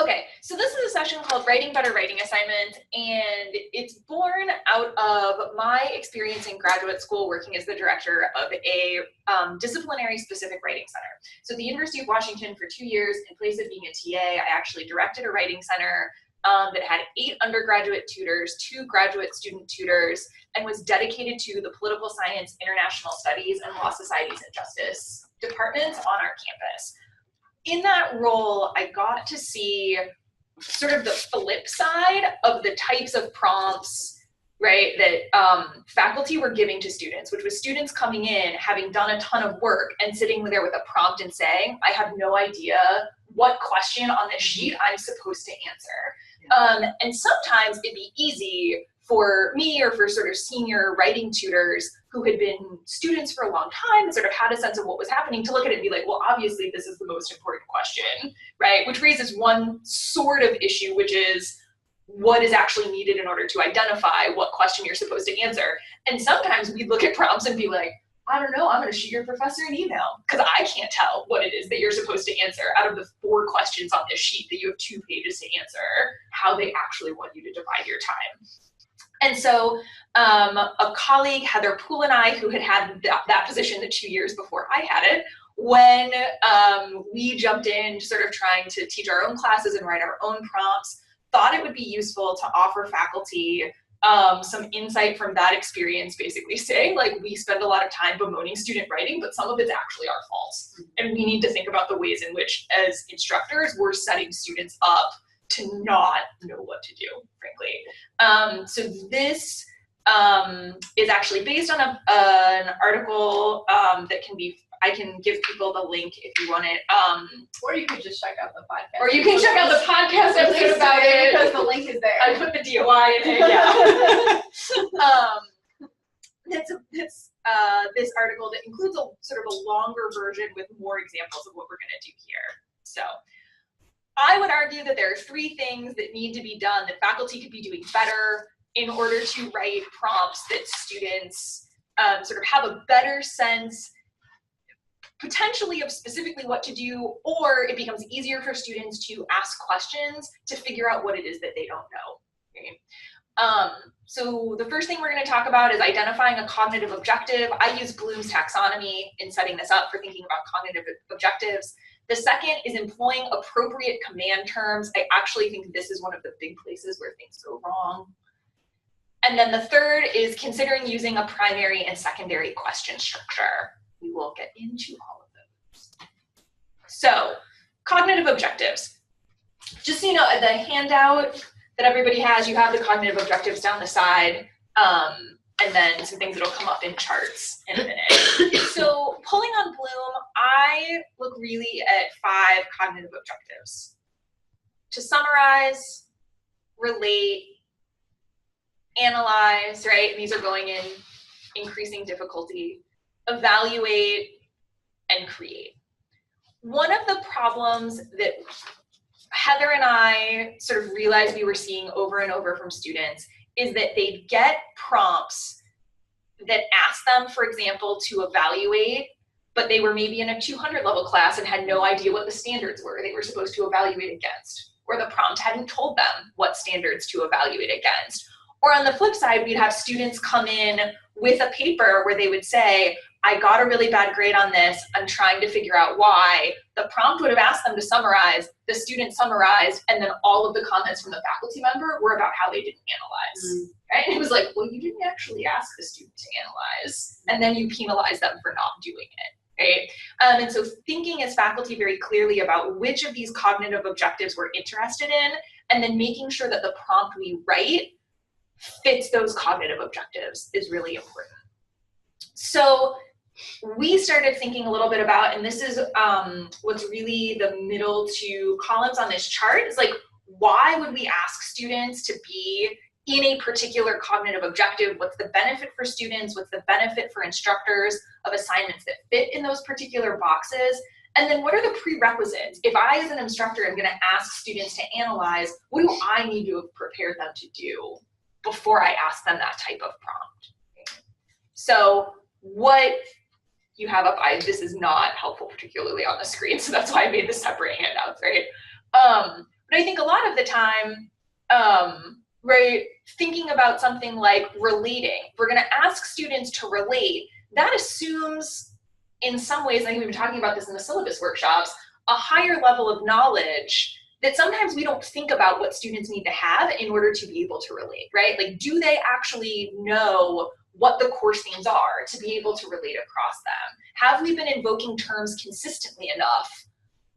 Okay, so this is a session called Writing Better Writing Assignments, and it's born out of my experience in graduate school working as the director of a disciplinary specific writing center. So at the University of Washington for 2 years, in place of being a TA, I actually directed a writing center that had 8 undergraduate tutors, 2 graduate student tutors, and was dedicated to the political science, international studies, and law societies and justice departments on our campus. In that role, I got to see sort of the flip side of the types of prompts, right, that faculty were giving to students, which was students coming in, having done a ton of work and sitting there with a prompt and saying, I have no idea what question on this sheet I'm supposed to answer. And sometimes it'd be easy for me or for sort of senior writing tutors who had been students for a long time and sort of had a sense of what was happening to look at it and be like, well, obviously this is the most important question, right? Which raises one sort of issue, which is what is actually needed in order to identify what question you're supposed to answer. And sometimes we'd look at prompts and be like, I don't know, I'm gonna shoot your professor an email because I can't tell what it is that you're supposed to answer out of the 4 questions on this sheet that you have 2 pages to answer, how they actually want you to divide your time. And so a colleague, Heather Poole, and I, who had that position the 2 years before I had it, when we jumped in sort of trying to teach our own classes and write our own prompts, thought it would be useful to offer faculty some insight from that experience, basically saying, like, we spend a lot of time bemoaning student writing, but some of it's actually our fault. And we need to think about the ways in which, as instructors, we're setting students up to not know what to do, frankly. So this is actually based on an article that can be, I can give people the link if you want it. Or you could just check out the podcast. Or you can check out the podcast episode about it. Because the link is there. I put the DOI in it, yeah. It's this article that includes a sort of a longer version with more examples of what we're gonna do here. So I would argue that there are 3 things that need to be done that faculty could be doing better in order to write prompts that students sort of have a better sense potentially of specifically what to do, or it becomes easier for students to ask questions to figure out what it is that they don't know. Okay? So the first thing we're going to talk about is identifying a cognitive objective. I use Bloom's taxonomy in setting this up for thinking about cognitive objectives. The second is employing appropriate command terms. I actually think this is one of the big places where things go wrong. And then the third is considering using a primary and secondary question structure. We will get into all of those. So, cognitive objectives. Just so you know, the handout that everybody has, you have the cognitive objectives down the side, and then some things that'll come up in charts in a minute. So, pulling on Bloom, I look really at 5 cognitive objectives. To summarize, relate, analyze, right? And these are going in increasing difficulty. Evaluate, and create. One of the problems that Heather and I sort of realized we were seeing over and over from students is that they'd get prompts that asked them, for example, to evaluate, but they were maybe in a 200 level class and had no idea what the standards were they were supposed to evaluate against, or the prompt hadn't told them what standards to evaluate against. Or on the flip side, we'd have students come in with a paper where they would say, I got a really bad grade on this, I'm trying to figure out why. The prompt would have asked them to summarize, the student summarized, and then all of the comments from the faculty member were about how they didn't analyze, right? And it was like, well, you didn't actually ask the student to analyze, and then you penalize them for not doing it, right? And so thinking as faculty very clearly about which of these cognitive objectives we're interested in, and then making sure that the prompt we write fits those cognitive objectives is really important. So we started thinking a little bit about, and this is what's really the middle 2 columns on this chart, is like, why would we ask students to be in a particular cognitive objective? What's the benefit for students? What's the benefit for instructors of assignments that fit in those particular boxes? And then what are the prerequisites? If I, as an instructor, am going to ask students to analyze, what do I need to have prepared them to do before I ask them that type of prompt? Okay. So what you have up, this is not helpful particularly on the screen, so that's why I made the separate handouts, right? But I think a lot of the time, right, thinking about something like relating, we're going to ask students to relate. That assumes, in some ways, I think we've been talking about this in the syllabus workshops, a higher level of knowledge that sometimes we don't think about what students need to have in order to be able to relate, right? Like, do they actually know what the course themes are to be able to relate across them? Have we been invoking terms consistently enough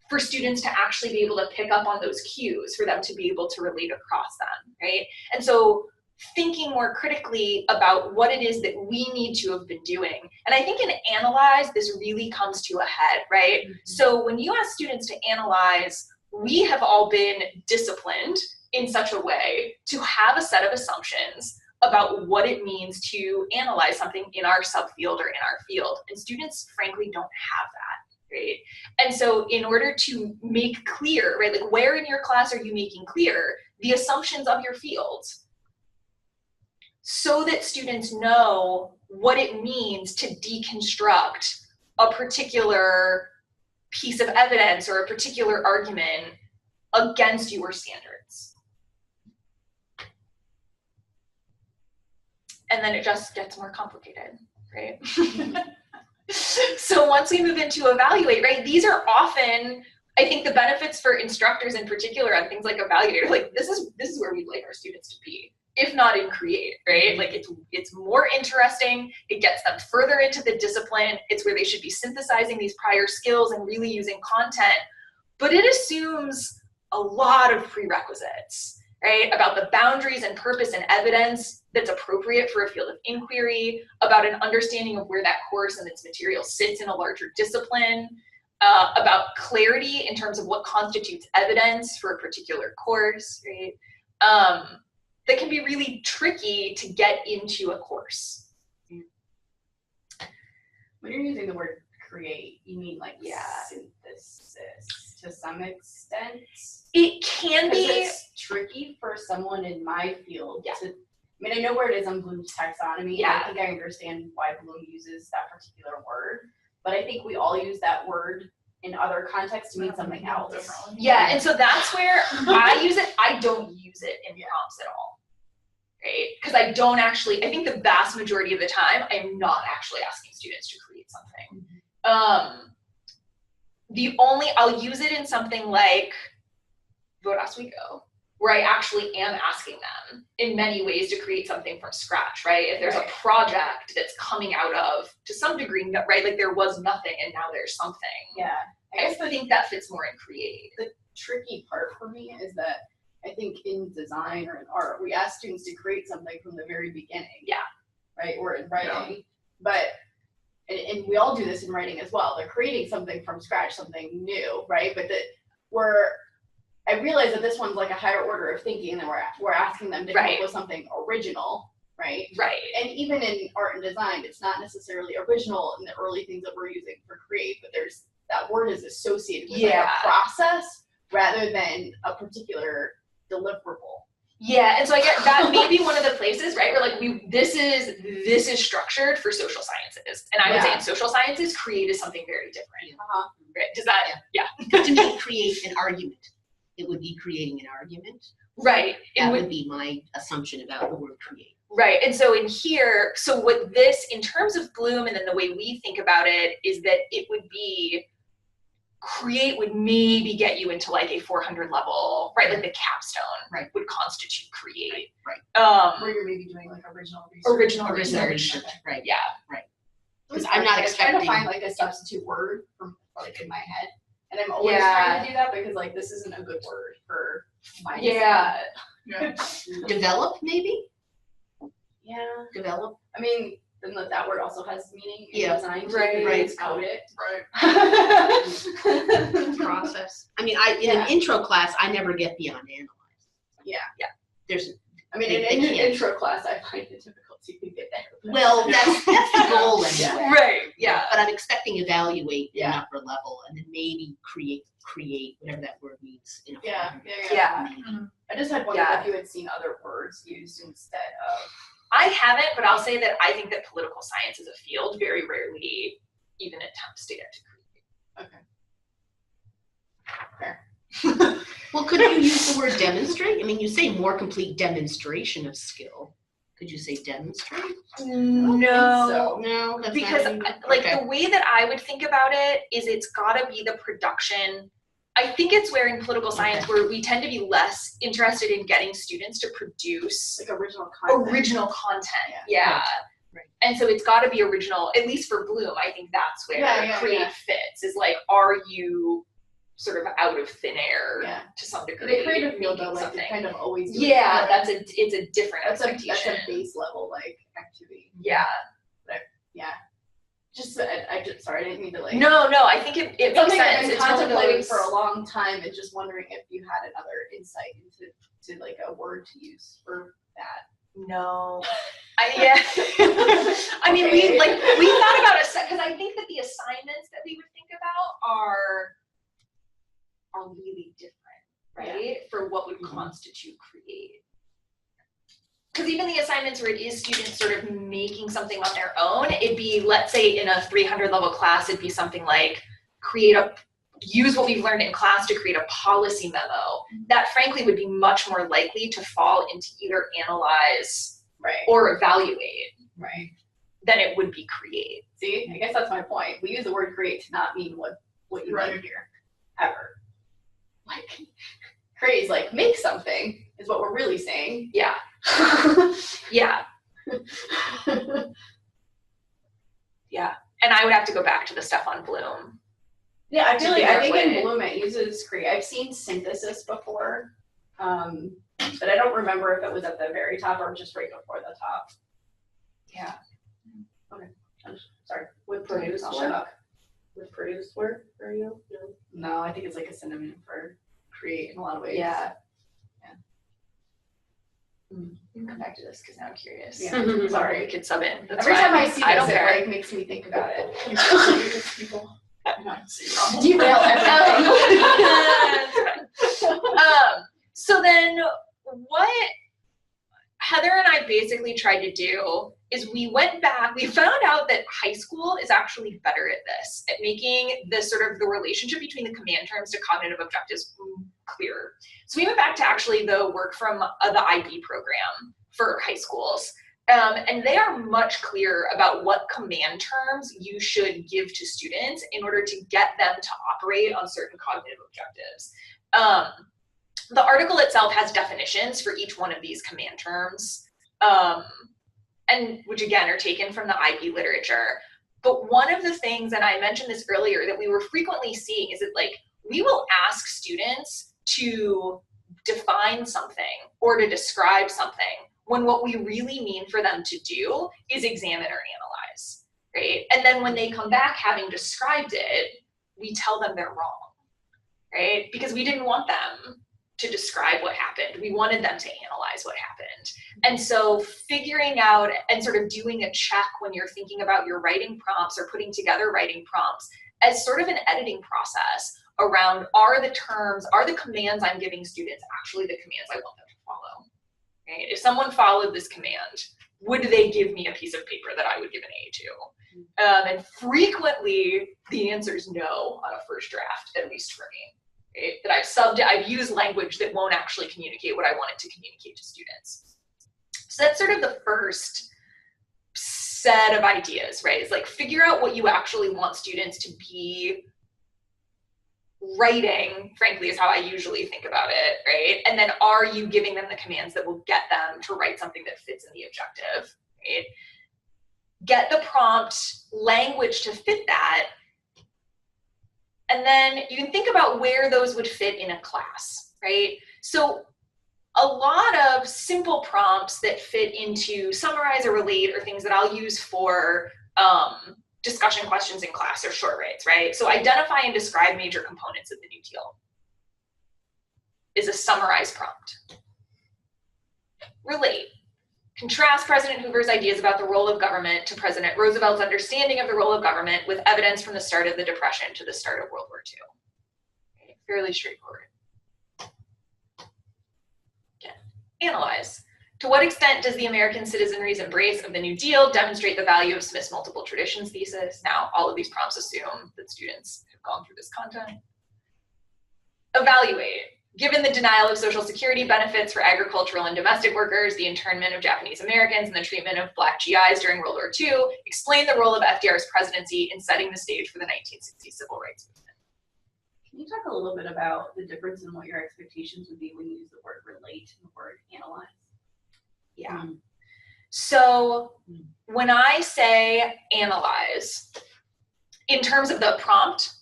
for students to actually be able to pick up on those cues for them to be able to relate across them, right? And so thinking more critically about what it is that we need to have been doing. And I think in Analyze, this really comes to a head, right? So when you ask students to analyze, we have all been disciplined in such a way to have a set of assumptions about what it means to analyze something in our subfield or in our field. And students, frankly, don't have that, right? And so in order to make clear, right, like where in your class are you making clear the assumptions of your field so that students know what it means to deconstruct a particular piece of evidence or a particular argument against your standards. And then it just gets more complicated, right? So once we move into evaluate, right, these are often, I think the benefits for instructors in particular on things like evaluate, like this is where we'd like our students to be, if not in create, right? Like it's more interesting, it gets them further into the discipline, it's where they should be synthesizing these prior skills and really using content, but it assumes a lot of prerequisites, right? About the boundaries and purpose and evidence that's appropriate for a field of inquiry, about an understanding of where that course and its material sits in a larger discipline, about clarity in terms of what constitutes evidence for a particular course, right? That can be really tricky to get into a course. When you're using the word create, you mean like synthesis to some extent? It can be. It's tricky for someone in my field to, I mean, I know where it is on Bloom's taxonomy. Yeah. I think I understand why Bloom uses that particular word, but I think we all use that word in other contexts to mean something else. Yeah, and so that's where I use it. I don't use it in prompts at all, right? Because I don't actually, I think the vast majority of the time, I am not actually asking students to create something. I'll use it in something like Vote Oswego, where I actually am asking them in many ways to create something from scratch, right? If there's a project that's coming out of, to some degree, right, like there was nothing and now there's something. Yeah. I think that fits more in create. The tricky part for me is that I think in design or in art, we ask students to create something from the very beginning. Yeah. Right? Or in writing. But, and we all do this in writing as well. They're creating something from scratch, something new, right? But I realize that this one's like a higher order of thinking, and we're asking them to come up with something original, right? Right. And even in art and design, it's not necessarily original in the early things that we're using for create, but there's that word is associated with like a process rather than a particular deliverable. Yeah, and so I get that may be one of the places, right, where like this is structured for social sciences, and I would say in social sciences, create is something very different. Right? Does that? To me, create an argument. It would be creating an argument. Right. That would be my assumption about the word create. Right. And so in here, so what this, in terms of Bloom and then the way we think about it, is that it would be, create would maybe get you into like a 400 level, right? Like the capstone would constitute create. Right. Where you're maybe doing like original research. Right. Yeah. Right. Because I'm not expecting. I'm trying to find like a substitute word for like in my head. And I'm always trying to do that because like this isn't a good word for my Develop maybe? Yeah. Develop. I mean, then that word also has meaning in design. Right. Code it. Right. Process. I mean, in an intro class, I never get beyond analyze. Yeah. Yeah. There's. I mean, in an intro class, I find it difficult to get there. Well, that's the goal anyway. Right. Yeah. But I'm expecting evaluate in an upper level, and then maybe create whatever that word means. Yeah. I just had wondered if you had seen other words used instead of. I haven't, but I'll say that I think that political science as a field very rarely even attempts to get to create. Okay. Fair. Well, could you use the word demonstrate? I mean, you say more complete demonstration of skill. Could you say demonstrate? No. No, that's Because the way that I would think about it is it's got to be the production. I think it's where in political science where we tend to be less interested in getting students to produce like original content. Yeah. Right. And so it's got to be original, at least for Bloom. I think that's where create fits, is like, are you sort of out of thin air to some degree? The creative field, though, like they kind of always do it's a different expectation. That's a base level like activity. Yeah. But just I didn't mean to like. No, I think it makes something sense. I've been it's contemplating for a long time, and just wondering if you had another insight into like a word to use for that. No. I mean, we thought about it because I think that the assignments that we would think about are really different, right? For what would constitute create. Because even the assignments where it is students sort of making something on their own, it'd be, let's say in a 300 level class, it'd be something like use what we've learned in class to create a policy memo. That frankly would be much more likely to fall into either analyze or evaluate than it would be create. See, I guess that's my point. We use the word create to not mean what you mean here, ever. Like, create is like make something is what we're really saying. Yeah. Yeah. Yeah. And I would have to go back to the stuff on Bloom. Yeah, I think in Bloom it uses create. I've seen synthesis before, but I don't remember if it was at the very top or just right before the top. Yeah. Okay. I'm sorry. Would produce I'll shut up. Would produce work for you? No, I think it's like a synonym for create in a lot of ways. Yeah. You can come back to this because now I'm curious. Yeah. Sorry, we could sub in. That's Every fine. time I see this, it care. like makes me think about it. People. Derail everything. So then what Heather and I basically tried to do is we went back, we found out that high school is actually better at this, at making the relationship between the command terms to cognitive objectives clearer. So we went back to actually the work from the IB program for high schools. And they are much clearer about what command terms you should give to students in order to get them to operate on certain cognitive objectives. The article itself has definitions for each one of these command terms, and which again are taken from the IB literature. But one of the things, and I mentioned this earlier, that we were frequently seeing is that we will ask students to define something or to describe something when what we really mean for them to do is examine or analyze, right? And then when they come back having described it, we tell them they're wrong, right? Because we didn't want them to describe what happened. We wanted them to analyze what happened. And so figuring out and sort of doing a check when you're thinking about your writing prompts or putting together writing prompts as sort of an editing process around, are the commands I'm giving students actually the commands I want them to follow? Right? If someone followed this command, would they give me a piece of paper that I would give an A to? And frequently the answer is no on a first draft, at least for me. Right? That I've used language that won't actually communicate what I want it to communicate to students. So that's sort of the first set of ideas, right? It's like figure out what you actually want students to be writing, frankly, is how I usually think about it, right? And then are you giving them the commands that will get them to write something that fits in the objective, right? Get the prompt language to fit that. And then you can think about where those would fit in a class, right? So a lot of simple prompts that fit into summarize or relate or things that I'll use for discussion questions in class or short writes, right? So identify and describe major components of the New Deal is a summarize prompt. Relate. Contrast President Hoover's ideas about the role of government to President Roosevelt's understanding of the role of government with evidence from the start of the Depression to the start of World War II. Okay, fairly straightforward. Again, analyze. To what extent does the American citizenry's embrace of the New Deal demonstrate the value of Smith's multiple traditions thesis? Now, all of these prompts assume that students have gone through this content. Evaluate. Given the denial of Social Security benefits for agricultural and domestic workers, the internment of Japanese Americans, and the treatment of Black GIs during World War II, explain the role of FDR's presidency in setting the stage for the 1960s civil rights movement. Can you talk a little bit about the difference in what your expectations would be when you use the word relate and the word analyze? Yeah. So when I say analyze, in terms of the prompt,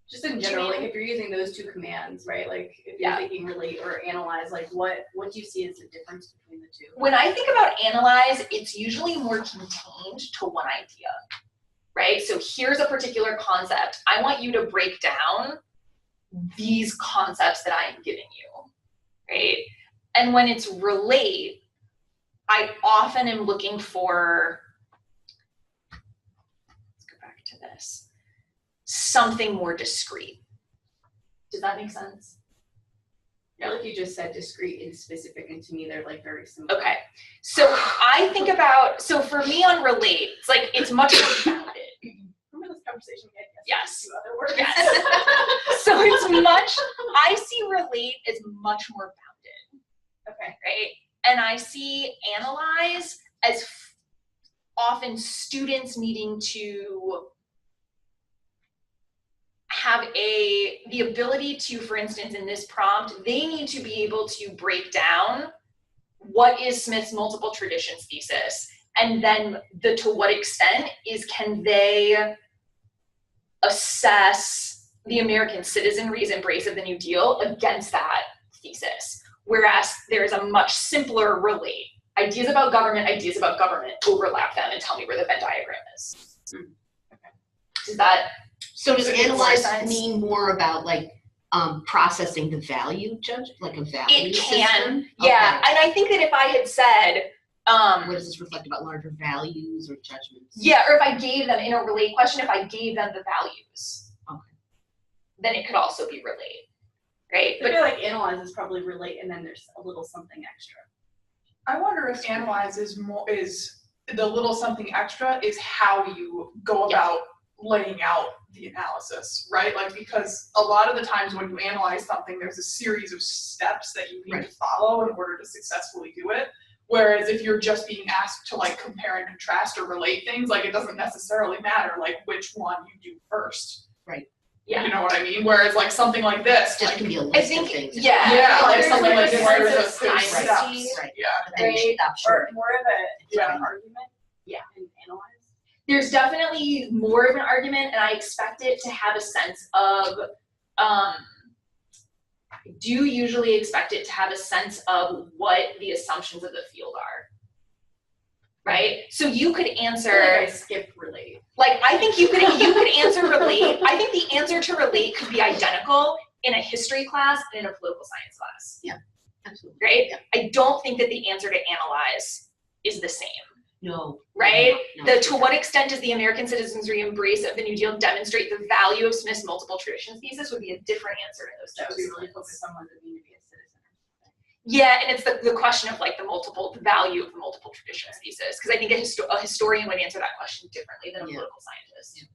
just in general, like if you're using those two commands, right? Like if you're thinking relate or analyze, like what do you see as the difference between the two? When I think about analyze, it's usually more contained to one idea, right? So here's a particular concept. I want you to break down these concepts that I am giving you, right? And when it's relate, I often am looking for, let's go back to this, something more discrete. Does that make sense? Yeah, like you just said, discrete and specific, and to me they're like very similar. Okay, so I think about, so for me on relate, it's like, it's much more bounded. Remember this conversation we had Yes. yesterday? Other words? Yes. So it's much, I see relate as much more bounded. Okay. Right? And I see analyze as often students needing to have the ability to, for instance, in this prompt, they need to be able to break down what is Smith's multiple traditions thesis, and then the to what extent can they assess the American citizenry's embrace of the New Deal against that thesis. Whereas there's a much simpler relate. Ideas about government overlap them and tell me where the Venn diagram is. Okay. Does that? So does analyze mean more about like processing the value like a value It can, system? yeah. Okay. And I think that if I had said, what does this reflect about larger values or judgments? yeah, or if I gave them in a relate question, if I gave them the values, then it could also be relate, right? I feel like analyze is probably relate, and then there's a little something extra. I wonder if analyze is the little something extra is how you go about laying out the analysis, right? Like, because a lot of the times when you analyze something, there's a series of steps that you need to follow in order to successfully do it. Whereas if you're just being asked to like compare and contrast or relate things, like it doesn't necessarily matter like which one you do first. Right. Yeah. You know what I mean? Whereas like something like this, Just like, can be a list of things. Yeah, like there's something like this, sense there's of there's style. steps. Right. Yeah. And then you stop Or short. more of an argument. Yeah. And analyze. There's definitely more of an argument, and I expect it to have a sense of, do usually expect it to have a sense of what the assumptions of the field are, right? So you could answer. I skip relate. Like, I think you could answer relate. I think the answer to relate could be identical in a history class and in a political science class. Yeah, absolutely. Right? Yeah. I don't think that the answer to analyze is the same. No. Right? No, To what extent does the American citizenry embrace of the New Deal demonstrate the value of Smith's multiple traditions thesis would be a different answer in those That would two. be really focused on what it means to be a citizen. Yeah, and it's the question of like the value of the multiple traditions thesis, because I think a historian would answer that question differently than a political scientist. Yeah.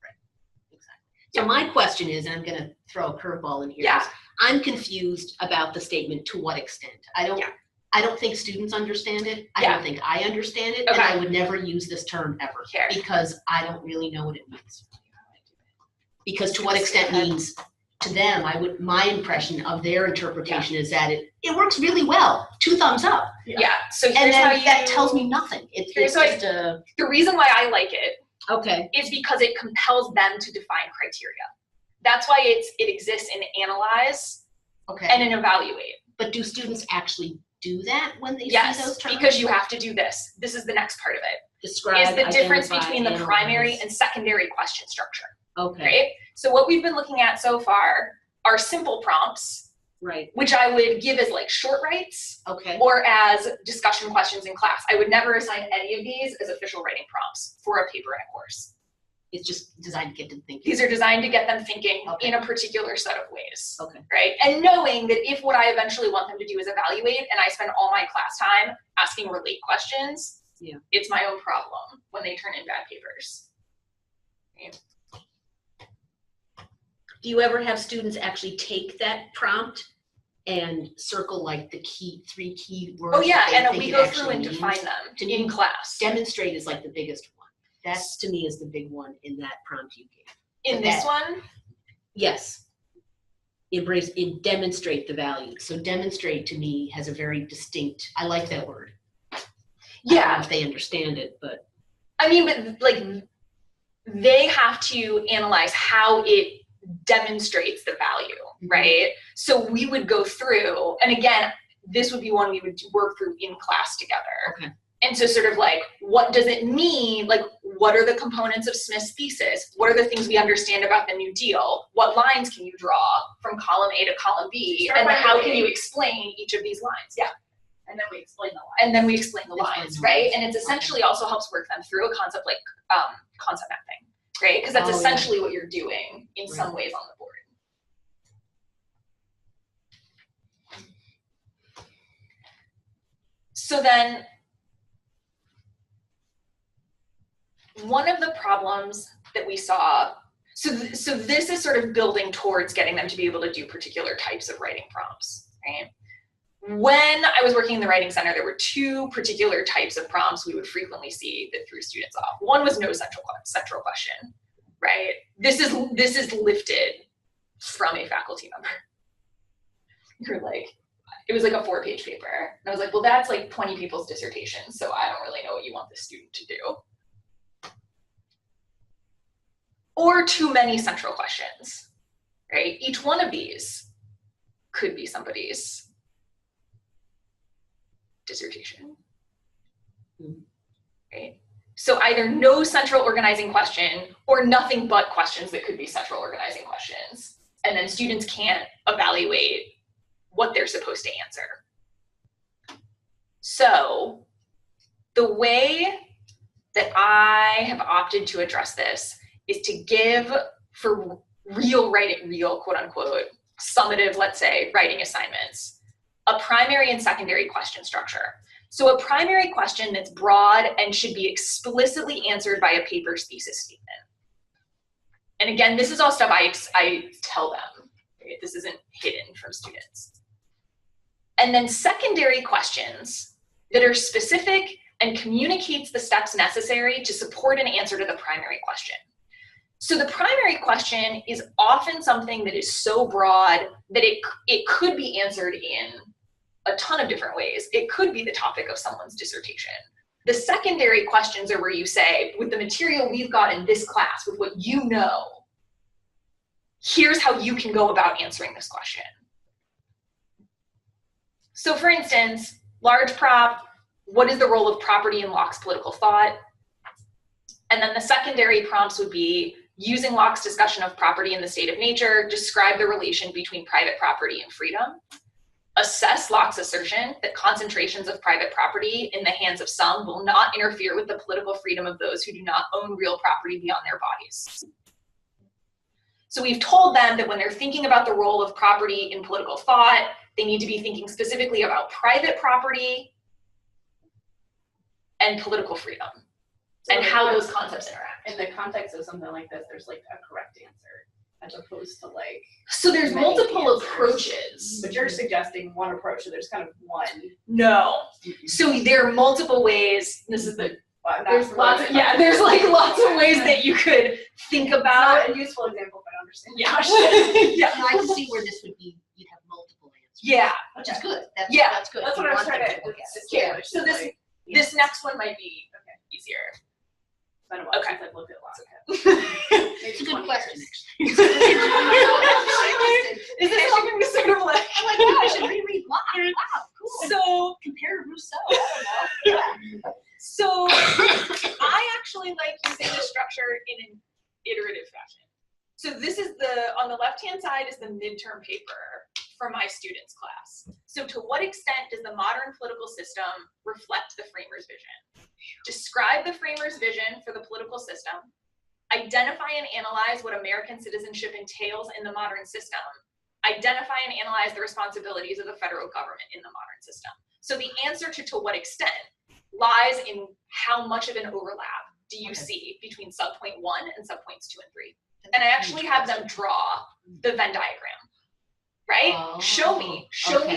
Right. Exactly. So my question is, and I'm going to throw a curveball in here. Yeah. I'm confused about the statement to what extent. I don't think students understand it. I don't think I understand it. And I would never use this term ever because I don't really know what it means. Because to what extent means to them, my impression of their interpretation is that it works really well. 2 thumbs up. Yeah. So here's And how then that tells me nothing. It's just the reason why I like it is because it compels them to define criteria. That's why it exists in analyze and in evaluate. But do students actually do that when they see those terms? Because you have to do this. This is the next part of it. Describe, is the difference identify, between the analyze. primary and secondary question structure. Okay. Right? So what we've been looking at so far are simple prompts, right, which I would give as like short writes, okay, or as discussion questions in class. I would never assign any of these as official writing prompts for a paper in a course. It's just designed to get them thinking. These are designed to get them thinking in a particular set of ways. Okay. Right? And knowing that if what I eventually want them to do is evaluate, and I spend all my class time asking relate questions, it's my own problem when they turn in bad papers. Right? Do you ever have students actually take that prompt and circle like the three key words? Oh yeah, that they and we think go it through and actually define means? them To me, in class. Demonstrate is like the biggest one. That's to me is the big one in that prompt you gave. In this one? Yes. Demonstrate the value. So demonstrate to me has a very distinct, I like that word. Yeah. I don't know if they understand it, but. I mean, but like they have to analyze how it demonstrates the value, right? So we would go through, and again, this would be one we would work through in class together. Okay. And so sort of like, what does it mean? Like, what are the components of Smith's thesis? What are the things we understand about the New Deal? What lines can you draw from column A to column B? And how can you explain each of these lines? Yeah. And then we explain the lines. And then we explain the lines, right? And it essentially also helps work them through a concept like concept mapping, right? Because that's essentially what you're doing in some ways on the board. So then, one of the problems that we saw, so this is sort of building towards getting them to be able to do particular types of writing prompts, right? When I was working in the Writing Center, there were two particular types of prompts we would frequently see that threw students off. One was no central question, right? This is lifted from a faculty member. You're like, it was like a 4-page paper. And I was like, well, that's like 20 people's dissertation, so I don't really know what you want this student to do. Or too many central questions, right? Each one of these could be somebody's dissertation, right? So either no central organizing question or nothing but questions that could be central organizing questions. And then students can't evaluate what they're supposed to answer. So the way that I have opted to address this is to give, for real quote unquote, summative, let's say, writing assignments, a primary and secondary question structure. So a primary question that's broad and should be explicitly answered by a paper's thesis statement. And again, this is all stuff I tell them. Right? This isn't hidden from students. And then secondary questions that are specific and communicates the steps necessary to support an answer to the primary question. So the primary question is often something that is so broad that it could be answered in a ton of different ways. It could be the topic of someone's dissertation. The secondary questions are where you say, with the material we've got in this class, with what you know, here's how you can go about answering this question. So for instance, large prop, what is the role of property in Locke's political thought? And then the secondary prompts would be, using Locke's discussion of property in the state of nature, describe the relation between private property and freedom. Assess Locke's assertion that concentrations of private property in the hands of some will not interfere with the political freedom of those who do not own real property beyond their bodies. So we've told them that when they're thinking about the role of property in political thought, they need to be thinking specifically about private property and political freedom, so and how those concepts interact. In the context of something like this, there's like a correct answer as opposed to like. So there's multiple approaches. But you're suggesting one approach, so there's kind of one. No. So there are multiple ways. This is the. There's lots. There's like lots of ways that you could think about. It's not a useful example, but I understand. Yeah. I can see where this would be. You'd have multiple answers. Yeah. Which is good. That's good. That's what I was trying to. Yeah. So this next one might be easier. It's been a while since I've looked at Locke. It's a good question, actually. Is this something to sort of like? Oh my God, I should reread Locke. Wow, cool. So compare Rousseau. I don't know. So I actually like using this structure in an iterative fashion. So this is on the left-hand side is the midterm paper for my students' class. So to what extent does the modern political system reflect the framers' vision? Describe the framers' vision for the political system. Identify and analyze what American citizenship entails in the modern system. Identify and analyze the responsibilities of the federal government in the modern system. So the answer to what extent lies in how much of an overlap do you see between subpoint 1 and subpoints 2 and 3. and I actually have them draw the Venn diagram. Right? Oh, Show me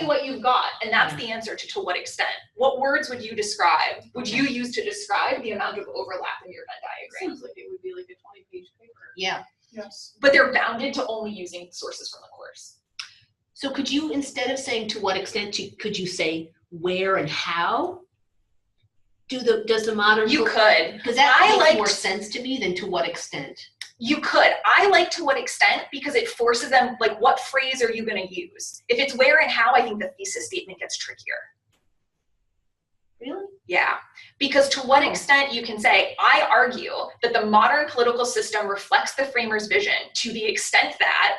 what you've got. And that's the answer to what extent. What words would you describe, would you use to describe the amount of overlap in your Venn diagram? Seems like it would be like a 20-page paper. Yeah. Yes. But they're bounded to only using sources from the course. So could you, instead of saying to what extent, could you say where and how? Does the modern You could. Because that makes liked, more sense to me than to what extent. You could. I like to what extent because it forces them, like, what phrase are you going to use? If it's where and how, I think the thesis statement gets trickier. Really? Yeah. Because to what extent you can say, I argue that the modern political system reflects the framers' vision to the extent that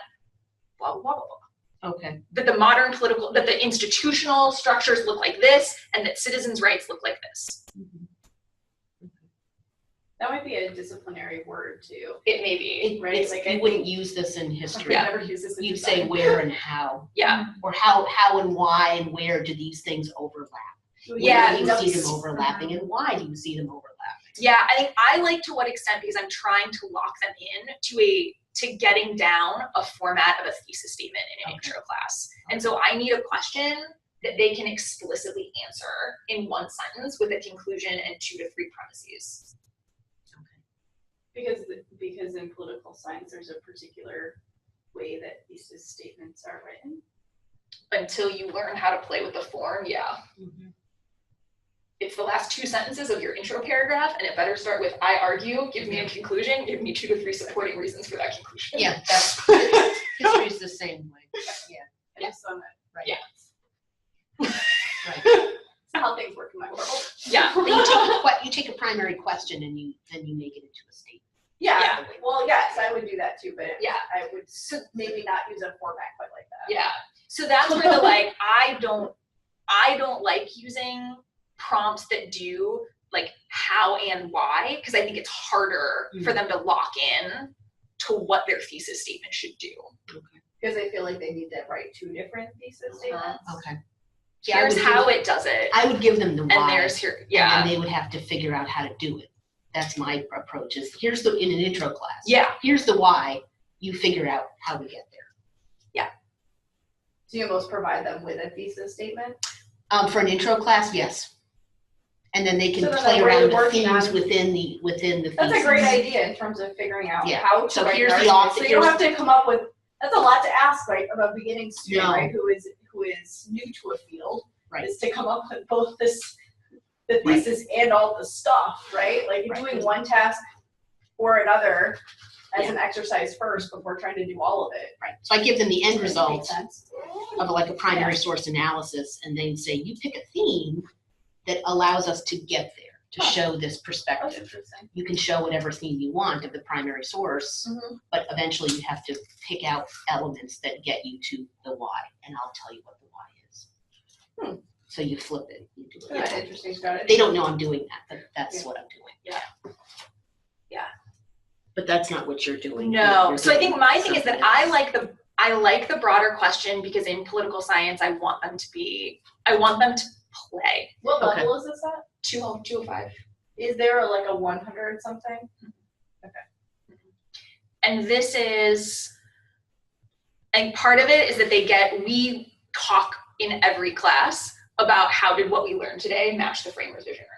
blah, blah, blah, blah. Okay. That the institutional structures look like this and that citizens' rights look like this. That might be a disciplinary word too. It may be. Right? You wouldn't use this in history. Never use this in You'd design. say where and how. Yeah. Or how and why and where do these things overlap? Yeah, Where do you see them overlapping and why do you see them overlapping? Yeah, I think I like to what extent because I'm trying to lock them in to getting down a format of a thesis statement in an intro class. And so I need a question that they can explicitly answer in one sentence with a conclusion and 2 to 3 premises. Because in political science, there's a particular way that thesis statements are written. Until you learn how to play with the form, yeah. Mm-hmm. It's the last 2 sentences of your intro paragraph, and it better start with, I argue, give me a conclusion, give me 2 to 3 supporting reasons for that conclusion. Yeah, that's history's the same way. Yeah. Yeah. So Right. Yeah. Right. that's how things work in my world. Yeah. Then you take a primary question and you make it into a statement. Yeah. Well, yes, I would do that too, but Yeah. I would maybe not use a format quite like that. Yeah. So that's where the I don't like using prompts that do like how and why, because I think it's harder for them to lock in to what their thesis statement should do. Because they feel like they need to write 2 different thesis statements. Okay. Here's how it does it. I would give them the why. And there's here, And yeah. then they would have to figure out how to do it. That's my approach is in an intro class. Yeah. Here's the why, you figure out how to get there. Do you almost provide them with a thesis statement? For an intro class, yes. And then they can So then play what are you around the working themes on? within the thesis. That's a great idea in terms of figuring out Yeah. how to So write here's an the argument. author- So you don't have to come up with, that's a lot to ask, right, of a beginning student, No. right, who is new to a field, Right. is to come up with both the thesis and all the stuff, right? Like you're Right. doing one task or another as an exercise first before trying to do all of it. Right. So I give them the end Makes result sense. of like a primary source analysis and then say, you pick a theme that allows us to get there, to show this That's perspective. interesting. You can show whatever theme you want of the primary source, but eventually you have to pick out elements that get you to the why, and I'll tell you what the why is. So you flip it. You do That's it. an interesting strategy. They don't know I'm doing that, but that's what I'm doing. Yeah. Yeah. But that's not what you're doing. No. You're So I doing think my thing is that something I else. like the broader question because in political science I want them to play. What Okay. level is this at? 205. Is there like a 100 something? And this is, and part of it is that we talk in every class about how did what we learned today match the framers' vision or not.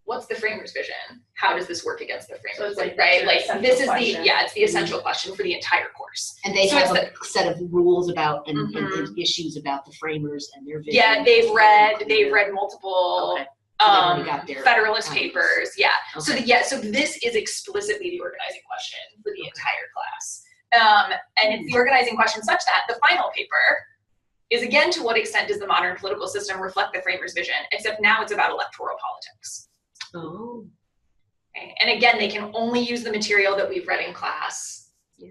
What's the framers' vision? How does this work against the framers' So it's vision, like right? the Like essential this is question. it's the essential question for the entire course. And they So have it's a set of rules about and Mhm. issues about the framers and their vision. Yeah, they've read multiple Okay. So they've already got their Federalist findings. papers. Yeah. So Okay. so this is explicitly the organizing question for the entire class. And it's the organizing question such that the final paper is again, to what extent does the modern political system reflect the framers' vision, except now it's about electoral politics. Oh. Okay? And again, they can only use the material that we've read in class. Yeah.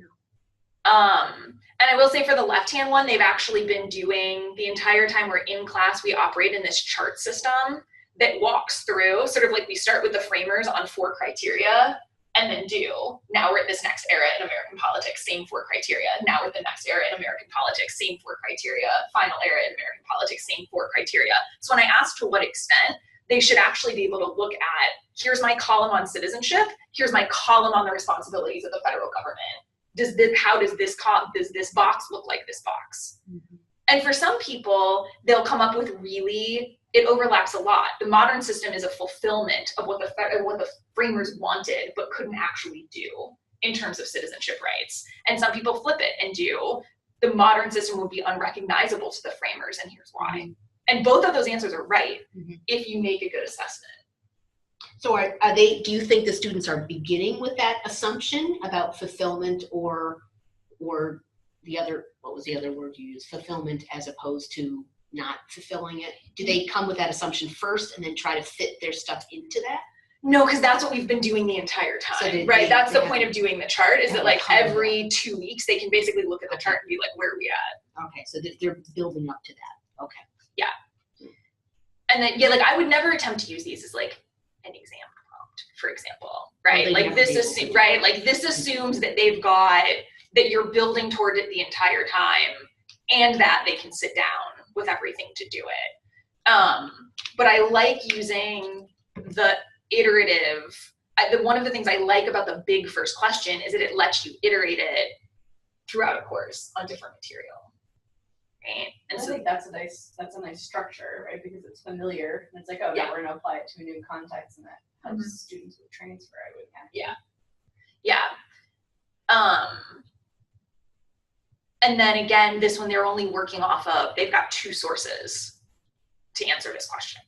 And I will say for the left-hand one, they've actually been doing, the entire time we're in class, we operate in this chart system that walks through, sort of like we start with the framers on 4 criteria, and then now we're at this next era in American politics, same 4 criteria. Now we're at the next era in American politics, same 4 criteria. Final era in American politics, same 4 criteria. So when I ask to what extent, they should actually be able to look at, here's my column on citizenship, here's my column on the responsibilities of the federal government. how does this box look like this box? Mm-hmm. And for some people, they'll come up with it overlaps a lot. The modern system is a fulfillment of what the framers wanted, but couldn't actually do in terms of citizenship rights. And some people flip it and do, the modern system would be unrecognizable to the framers, and here's why. Mm-hmm. And both of those answers are right, mm-hmm. if you make a good assessment. So do you think the students are beginning with that assumption about fulfillment or the other, what was the other word you used, fulfillment, as opposed to not fulfilling it? Do they come with that assumption first and then try to fit their stuff into that? No, because that's what we've been doing the entire time, so right? That's the point of doing the chart, is that like every 2 weeks they can basically look at the chart and be like, where are we at? Okay, so they're building up to that. Okay. Yeah. And then, yeah, like I would never attempt to use these as like an exam prompt, for example, right? Well, like this is right. Like this assumes that they've got, that you're building toward it the entire time, and that they can sit down with everything to do it. But I like using the iterative. One of the things I like about the big first question is that it lets you iterate it throughout a course on different material. Right? And I think that's a nice structure, right? Because it's familiar, and it's like, oh, yeah, we're gonna apply it to a new context, and that helps mm-hmm. students with transfer, I would imagine. Yeah. And then again, this one they're only working off of, they've got 2 sources to answer this question.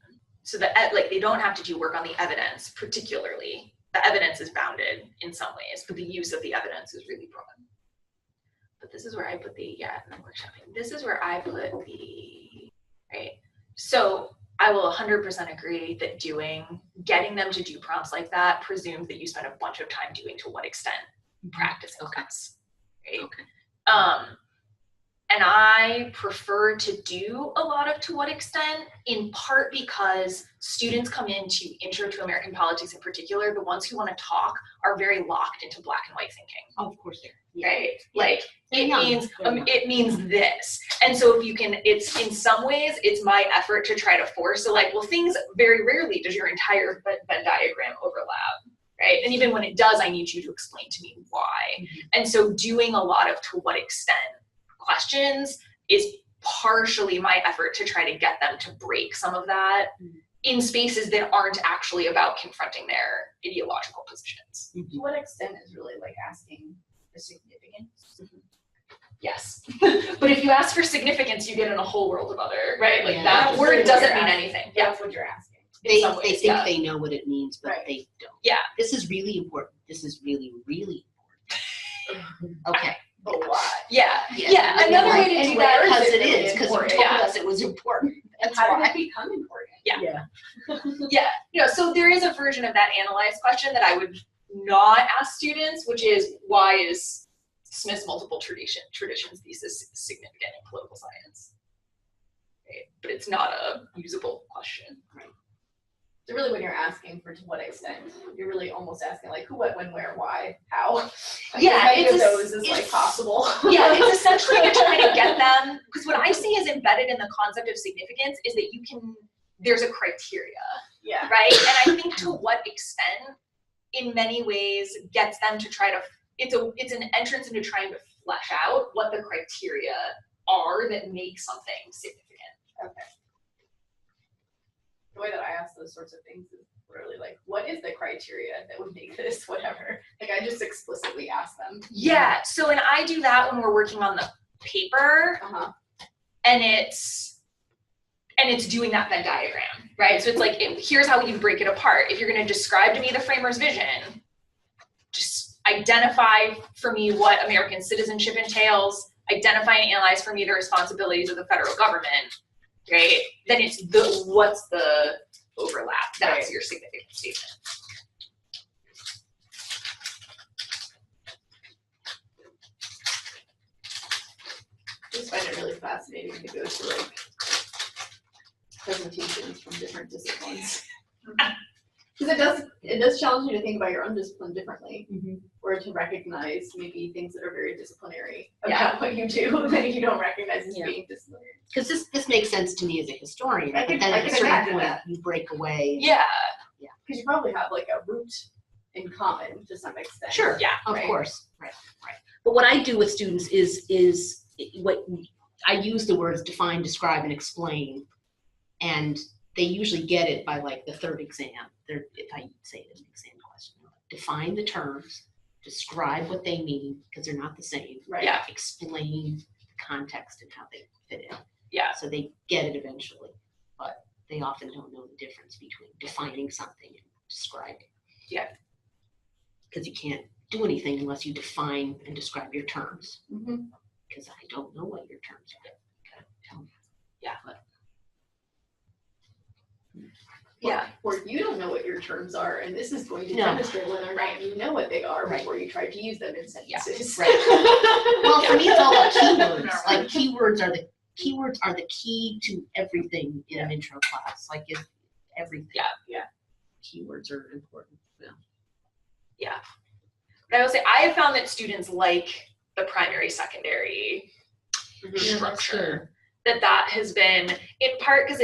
So that like they don't have to do work on the evidence particularly. The evidence is bounded in some ways, but the use of the evidence is really broad. But this is where I put the, and then workshopping. This is where I put the, right? So I will 100% agree that getting them to do prompts like that presumes that you spend a bunch of time doing to what extent practicing class, right? Okay. And I prefer to do a lot of to what extent, in part because students come into Intro to American Politics in particular, the ones who want to talk are very locked into black and white thinking. Oh, of course they are. Right? Yeah. Like it means this. And so if you can, it's in some ways, it's my effort to try to force, so like, well, things very rarely does your entire Venn diagram overlap. Right? And even when it does, I need you to explain to me why. Mm-hmm. And so doing a lot of to what extent questions is partially my effort to try to get them to break some of that in spaces that aren't actually about confronting their ideological positions. Mm-hmm. To what extent is really like asking for significance? Mm-hmm. Yes. But if you ask for significance, you get in a whole world of other, right? Like that word doesn't mean anything. That's what you're asking. They think they know what it means, but they don't. Yeah. This is really important. This is really, really important. Okay. A lot. Yeah. Another way to do that, because it is, because you told us it was important. That's how did it become important? Yeah. So there is a version of that analyze question that I would not ask students, which is, why is Smith's multiple traditions thesis significant in political science? Right? But it's not a usable question. Right. So really, when you're asking for to what extent, you're really almost asking like who, what, when, where, why, how. Like, it's those is like possible. Yeah, it's essentially to try to get them, because what I see is embedded in the concept of significance is that there's a criteria. Yeah. Right? And I think to what extent, in many ways, gets them to try to, it's an entrance into trying to flesh out what the criteria are that make something significant. Okay. The way that I ask those sorts of things is really like, what is the criteria that would make this whatever? Like I just explicitly ask them. Yeah, so and I do that when we're working on the paper, and it's doing that Venn diagram, right? So it's like, here's how you break it apart. If you're going to describe to me the framer's vision, just identify for me what American citizenship entails, identify and analyze for me the responsibilities of the federal government. Right? Then it's what's the overlap? That's your significant statement. I just find it really fascinating to go through like presentations from different disciplines. Because it does challenge you to think about your own discipline differently, or to recognize maybe things that are very disciplinary about what you do that you don't recognize as being disciplinary. Because this makes sense to me as a historian, but then at a certain point you break away. Yeah. Because you probably have like a root in common to some extent. Sure, Yeah, of right? course, right. But what I do with students is what I use the words define, describe, and explain, and they usually get it by like the third exam. If I say it as an exam question, define the terms, describe what they mean because they're not the same. Right. Yeah. Explain the context and how they fit in. Yeah. So they get it eventually, but they often don't know the difference between defining something and describing. Yeah. Because you can't do anything unless you define and describe your terms. Mm-hmm. Because I don't know what your terms are. Okay, tell me. Yeah. But, Yeah. Or you don't know what your terms are, and this is going to No. demonstrate whether or not you know what they are Right. before you try to use them in sentences. Right. Well, for me, it's all about keywords. Yeah. Like keywords are the key to everything in an intro class. Like if everything. Yeah. Keywords are important. Yeah. But I will say, I have found that students like the primary, secondary structure. That has been, in part because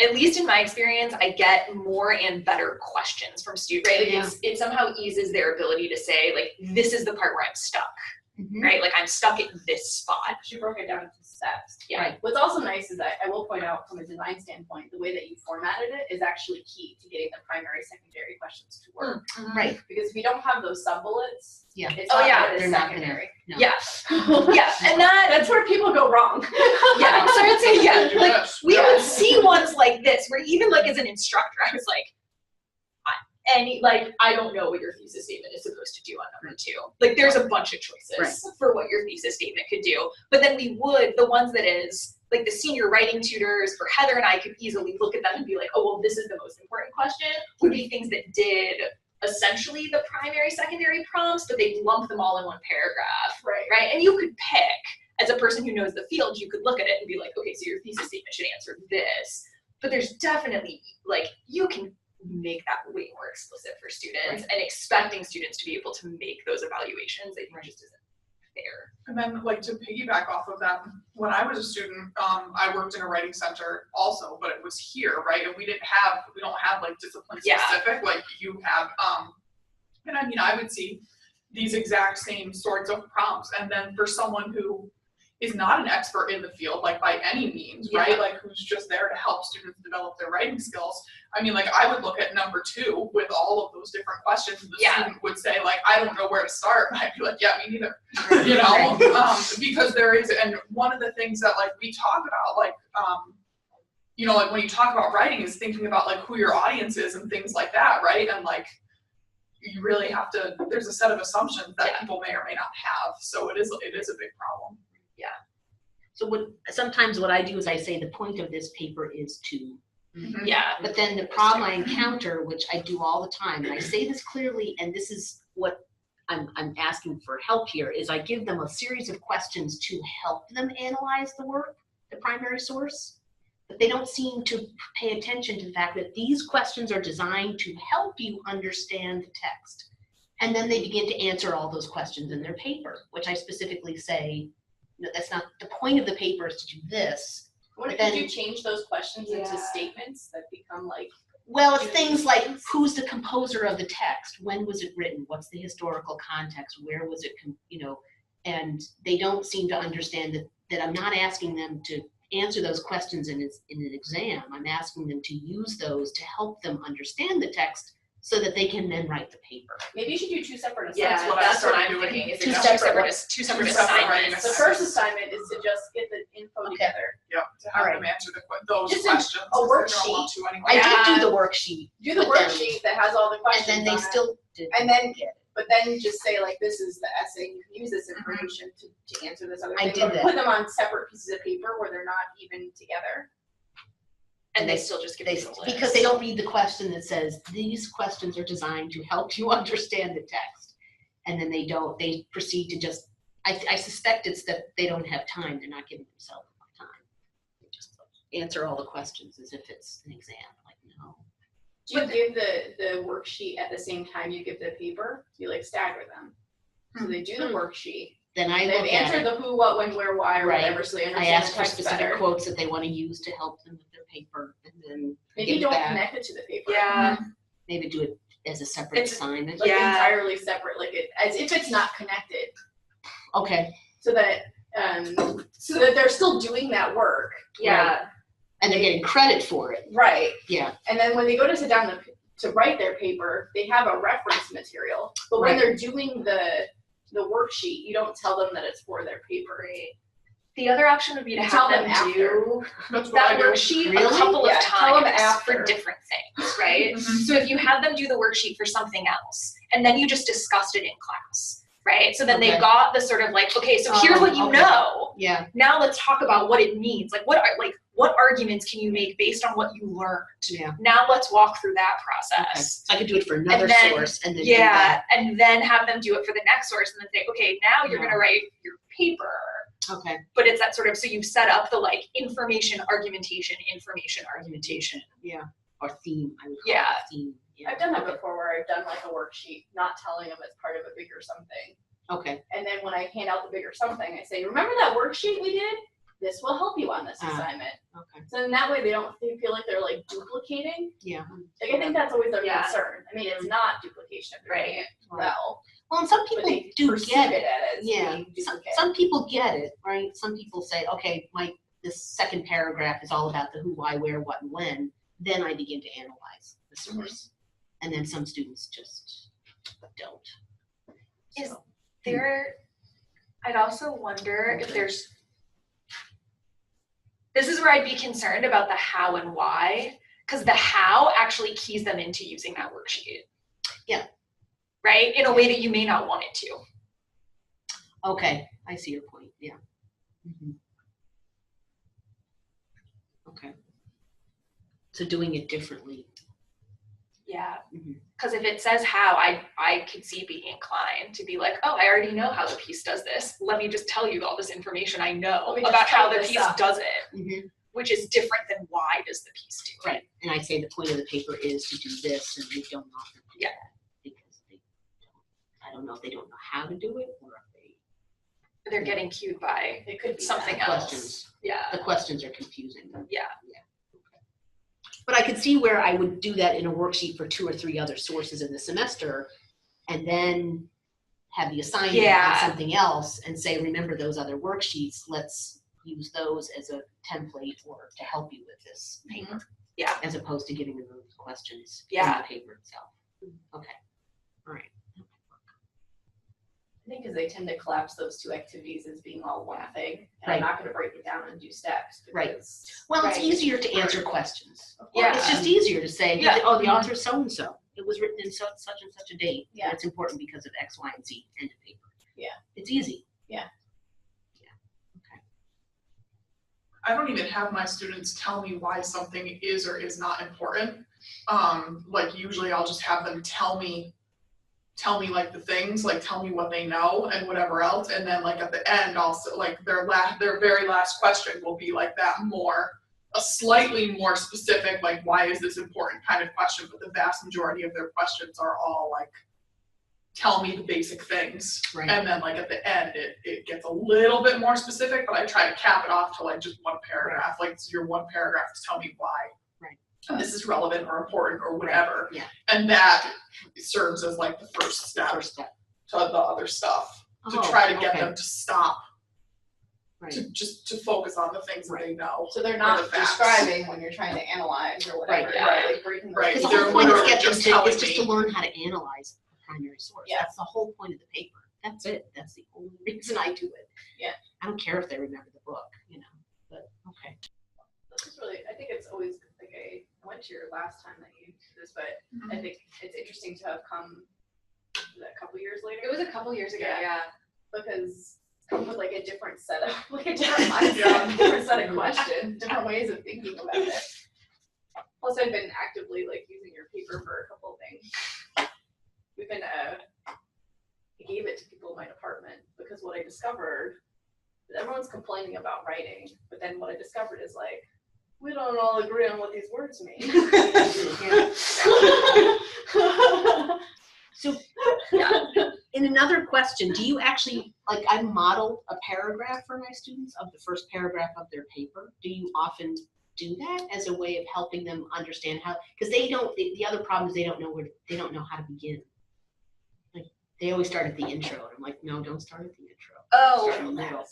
at least in my experience, I get more and better questions from students, right? Like it somehow eases their ability to say, like, this is the part where I'm stuck, right? Like, I'm stuck at this spot. She broke it down into steps. Yeah. Right. What's also nice is that I will point out from a design standpoint, the way that you formatted it is actually key to getting the primary, secondary questions to work. Right. Because if you don't have those sub-bullets, Yeah. it's Oh, not yeah, that it's they're not secondary. No. Yeah. Yeah. And That's where people go wrong. yeah. So I'd say, yeah, Do like, this. we Yeah. would see ones like this, where even like as an instructor, I was like, I don't know what your thesis statement is supposed to do on number 2. Like, there's a bunch of choices for what your thesis statement could do. But then the ones that is, like the senior writing tutors for Heather and I could easily look at them and be like, oh, well, this is the most important question, would be things that did essentially the primary, secondary prompts, but they lump them all in one paragraph, right? And you could pick, as a person who knows the field, you could look at it and be like, okay, so your thesis statement should answer this. But there's definitely, like, you can make that way more explicit for students, and expecting students to be able to make those evaluations, I think just isn't fair. And then, like, to piggyback off of that, when I was a student, I worked in a writing center also, but it was here, right? And we don't have like discipline specific, like you have, and I mean, I would see these exact same sorts of prompts. And then for someone who is not an expert in the field, like by any means, right? Like who's just there to help students develop their writing skills. I mean, like I would look at number 2 with all of those different questions, and the student would say, like, I don't know where to start. And I'd be like, yeah, me neither. You know, because there is, and one of the things that like we talk about, like, you know, like when you talk about writing is thinking about like who your audience is and things like that, right? And like, you really have to, there's a set of assumptions that people may or may not have. So it is a big problem. So sometimes what I do is I say the point of this paper is to. Yeah. But then the problem I encounter, which I do all the time, and I say this clearly, and this is what I'm asking for help here, is I give them a series of questions to help them analyze the work, the primary source, but they don't seem to pay attention to the fact that these questions are designed to help you understand the text. And then they begin to answer all those questions in their paper, which I specifically say, no, that's not the point of the paper, is to do this. What if you change those questions into statements that become like? Well, it's things like, who's the composer of the text? When was it written? What's the historical context? Where was it, you know? And they don't seem to understand that I'm not asking them to answer those questions in an exam. I'm asking them to use those to help them understand the text so that they can then write the paper. Maybe you should do 2 separate assignments. Yeah, that's what I'm thinking. Is Two two separate separate writing assignments. The first assignment is to just get the info together. Yeah, to have them answer those Just questions. a if they're gonna want to anyway. I did do the worksheet. Do the But then- worksheet that has all the And questions then they on it. still did. And then, but then just say like, this is the essay, you can use this information to answer this other I thing. did But that. put them on separate pieces of paper where they're not even together. And they still just give you the list. Because they don't read the question that says, these questions are designed to help you understand the text. And then they proceed to just, I suspect it's that they don't have time, they're not giving themselves enough time. They just answer all the questions as if it's an exam, like, no. Do you give the worksheet at the same time you give the paper? Do you like stagger them? So they do the worksheet. Then I They've look at answered it. the who, what, when, where, why, or Right. whatever, so they I understand ask the for text specific better. quotes that they want to use to help them with their paper, and then Maybe give you it don't back. connect it to the paper. Yeah. Maybe do it as a separate assignment? Like entirely separate, like as if it's not connected. Okay. So that they're still doing that work. Yeah. Right. And they're getting credit for it. Right. Yeah. And then when they go to sit down to write their paper, they have a reference material. But when they're doing the worksheet, you don't tell them that it's for their paper. Right. The other option would be to tell have them do that worksheet a couple of times for different things, right? So if you have them do the worksheet for something else, and then you just discussed it in class, right? So then they got the sort of like, okay, so here's what you know. Yeah. Now let's talk about what it means. Like what arguments can you make based on what you learned? Yeah. Now let's walk through that process. So I could do it for another source and then do that. And then have them do it for the next source and then say, okay, now you're gonna write your paper. Okay. But it's that sort of, so you've set up the like information argumentation. Yeah. Or theme, I would call it theme. Yeah. I've done that before where I've done like a worksheet, not telling them it's part of a bigger something. Okay. And then when I hand out the bigger something, I say, remember that worksheet we did? This will help you on this assignment. Okay. So in that way they feel like they're like duplicating. Yeah. Like I think that's always their concern. I mean, it's not duplication if you're doing it well. Well, and some people do get it. Yeah. Some people get it, right? Some people say, okay, this second paragraph is all about the who, why, where, what, and when. Then I begin to analyze the source. And then some students just don't. Is there, I'd also wonder if there's, this is where I'd be concerned about the how and why, because the how actually keys them into using that worksheet. Yeah. Right? In a way that you may not want it to. Okay, I see your point. Yeah. Okay. So doing it differently. Yeah. Because if it says how, I could see being inclined to be like, oh, I already know how the piece does this. Let me just tell you all this information I know about how the piece does it, which is different than why does the piece do it. Right. And I say the point of the paper is to do this, and they don't often do that because I don't know if they don't know how to do it or if they're getting cued by it could be something else. Questions. Yeah. The questions are confusing them. Yeah. But I could see where I would do that in a worksheet for 2 or 3 other sources in the semester and then have the assignment on something else and say, remember those other worksheets, let's use those as a template or to help you with this paper. Yeah. As opposed to giving them those questions in the paper itself. Okay. All right. I think because they tend to collapse those 2 activities as being all one thing. And I'm not going to break it down and do steps. Because, Well, it's easier to answer questions. Yeah. It's just easier to say, oh, the author is so-and-so. It was written in such and such a date. Yeah. And it's important because of X, Y, and Z. End of paper. Yeah. It's easy. Yeah. Okay. I don't even have my students tell me why something is or is not important. Like usually I'll just have them tell me like the things, like tell me what they know and whatever else, and then like at the end also like their very last question will be like that a slightly more specific, like why is this important kind of question, but the vast majority of their questions are all like tell me the basic things. Right. And then like at the end it gets a little bit more specific, but I try to cap it off to like just one paragraph. Right. Like your one paragraph is tell me why. This is relevant or important or whatever. Yeah. And that serves as like the first step to the other stuff. To try to get them to stop. Right. To focus on the things that they know. So they're not describing when you're trying to analyze or whatever. Right. Yeah. Because the whole point is just to learn how to analyze the primary source. Yeah. That's the whole point of the paper. That's it. That's the only reason I do it. Yeah. I don't care if they remember the book, but okay. This is really, I think it's always like I went to your last time that you did this, but I think it's interesting to have come a couple years later. It was a couple years ago, yeah. Because come with like a different set of mindset, different set of questions, different ways of thinking about it. Plus, I've been actively like using your paper for a couple of things. We've been I gave it to people in my department because what I discovered is everyone's complaining about writing, but then what I discovered is like, we don't all agree on what these words mean. So, in another question, do you actually, like I model a paragraph for my students of the first paragraph of their paper. Do you often do that as a way of helping them understand how, because they don't, the other problem is they don't know how to begin. Like, they always start at the intro, and I'm like, no, don't start at the intro. Oh, Start in the middle.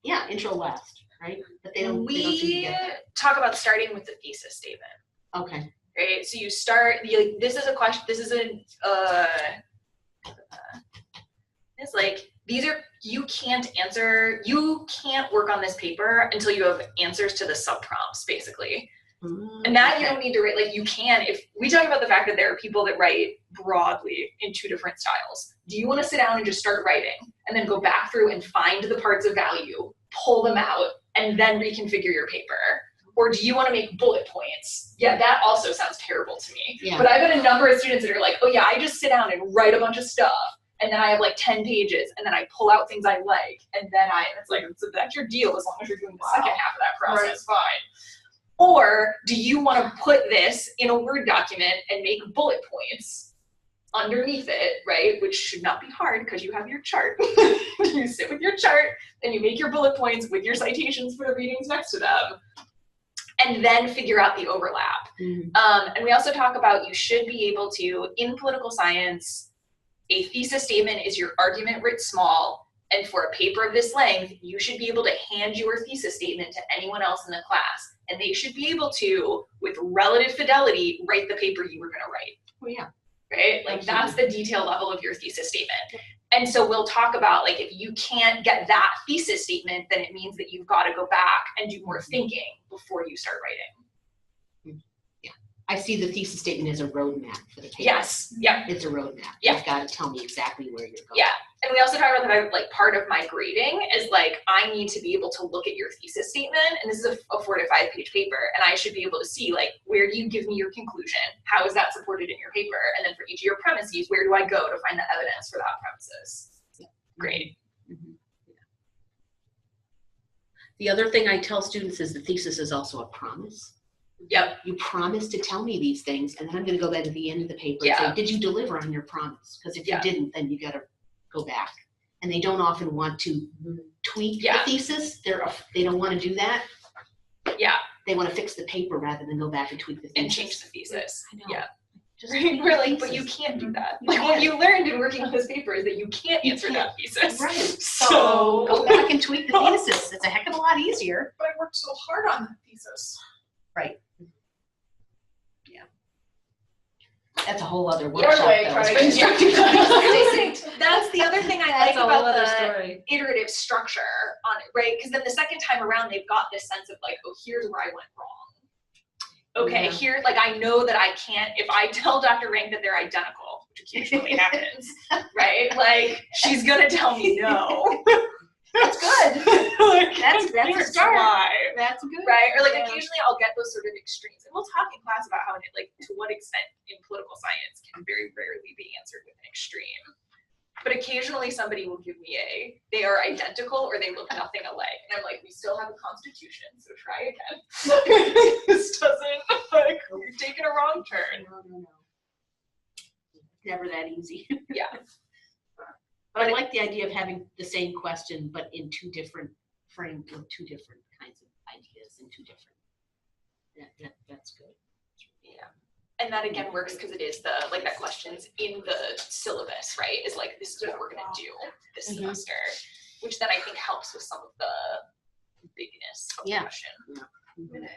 Yeah, intro last, right? But they don't seem to we get there. talk about starting with the thesis statement. Okay. Right, so you start, this is a question, this is it's like, you can't work on this paper until you have answers to the sub-prompts, basically. And that you don't need to write, like, you can, if we talk about the fact that there are people that write broadly in 2 different styles. Do you want to sit down and just start writing and then go back through and find the parts of value, pull them out, and then reconfigure your paper? Or do you want to make bullet points? Yeah, that also sounds terrible to me. Yeah. But I've got a number of students that are like, oh yeah, I just sit down and write a bunch of stuff, and then I have like 10 pages, and then I pull out things I like, and then it's like, so that's your deal as long as you're doing the second half of that process, fine. Or do you want to put this in a Word document and make bullet points underneath it, right? Which should not be hard because you have your chart. You sit with your chart, and you make your bullet points with your citations for the readings next to them, and then figure out the overlap. And we also talk about you should be able to, in political science, a thesis statement is your argument writ small, and for a paper of this length, you should be able to hand your thesis statement to anyone else in the class, and they should be able to, with relative fidelity, write the paper you were gonna write. Oh yeah. Right? Like, that's the detail level of your thesis statement. And so we'll talk about, like, if you can't get that thesis statement, then it means that you've got to go back and do more thinking before you start writing. Yeah. I see the thesis statement as a roadmap for the paper. Yes. Yeah. It's a roadmap. Yeah. You've got to tell me exactly where you're going. Yeah. And we also talk about the fact that, like, part of my grading is, like, I need to be able to look at your thesis statement, and this is a 4 to 5 page paper, and I should be able to see, like, where do you give me your conclusion? How is that supported in your paper? And then for each of your premises, where do I go to find the evidence for that premises? Yeah. Great. Mm-hmm. Yeah. The other thing I tell students is the thesis is also a promise. Yep. You promise to tell me these things, and then I'm going to go back at the end of the paper and say, did you deliver on your promise? Because if you didn't, then you got to go back. And they don't often want to tweak the thesis. They don't want to do that. Yeah. They want to fix the paper rather than go back and tweak the thesis. And change the thesis. I know. Yeah. Just we're like, but you can't do that. Like, what you learned in working on this paper is that you can't answer that thesis. Right. So go back and tweak the thesis. It's a heck of a lot easier. But I worked so hard on the thesis. Right. Yeah. That's a whole other workshop. That's the other thing I like about the iterative structure on it, right? Because then the second time around, they've got this sense of, like, oh, here's where I went wrong. Okay, here, like, I know that I can't, if I tell Dr. Rank that they're identical, which occasionally happens, right? Like, she's gonna tell me no. That's good. Like, that's a start. Why. That's good. Right? Or, like, occasionally I'll get those sort of extremes. And we'll talk in class about how, like, to what extent in political science can very rarely be answered with an extreme. But occasionally somebody will give me they are identical or they look nothing alike. And I'm like, we still have a constitution, so try again. This doesn't, like, you're taking a wrong turn. No. Never that easy. Yeah. But I like the idea of having the same question, but in 2 different frames, or 2 different kinds of ideas, and 2 different. That's good. Yeah. And that again works because it is like that question's in the syllabus, right? Is like, this is what we're gonna do this semester, which then I think helps with some of the bigness of the question. Yeah.